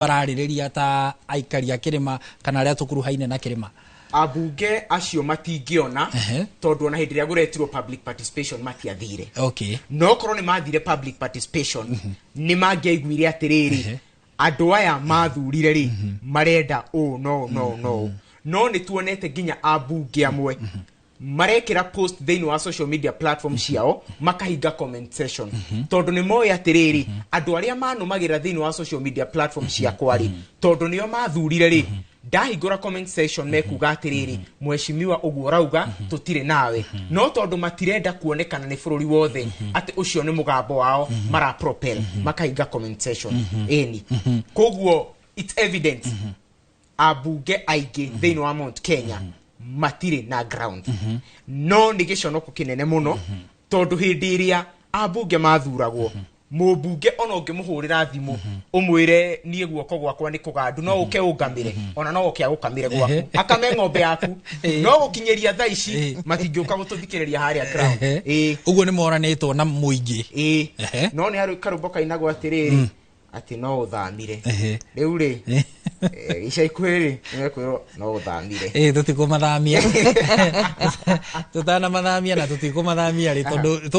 bararĩrĩria ta aikari a Kĩrĩma kana arĩa tũkuruhaine na Kĩrĩma? Abunge acio matingĩona tondũ ona hĩndĩ ĩrĩa gũretirwo public participation matiathire. Okay. No korwo nĩ mathire public participation nĩ mangĩaiguire atĩrĩrĩ andũ aya mathurire rĩ marenda no nĩ tuonete nginya abunge amwe marekĩra post thĩinĩ wa social media platform ciao makahinga comment section tondũ nĩ moĩ atĩrĩrĩ andũ arĩa manũmagĩra thĩinĩ wa social media platform ciakwa rĩ tondũ nĩo mathurire rĩ ndahingũra comment section mekuga atĩrĩrĩ mheshimiwa ũguo rauga tũtirĩ nawe no tondũ matirenda kuonekana nĩ bũrũri wothe atĩ ũcio nĩ mũgambo wao mara propel makahinga comment section eni koguo it's evident abunge aingĩ thĩinĩ wa Mount Kenya matire na ground no nĩ gĩconoko kĩnene mũno tondũ hĩndĩ ĩrĩa abunge mathuragwo mũbunge ona ũngĩmũhũrĩra thimũ ũmwĩre niĩ guoko gwakwa nĩ kũgandu no ũke ũngamĩre ona no ũke agũkamĩre gwaku akame ng'ombe yaku no gũkinyĩria thaa ici matingĩũka gũtũthikĩrĩria harĩa ground ũguo nĩ moranĩtwo na mũingĩ no nĩ harĩ karũmbo kainagwo atĩrĩrĩ atĩ no ũthamire rĩu rĩ ica ikuhĩ rĩ nĩmekwĩrwo no ũthamire tũtikũmathamia tutana mathamia na tũtikũmathamia rĩ tondũ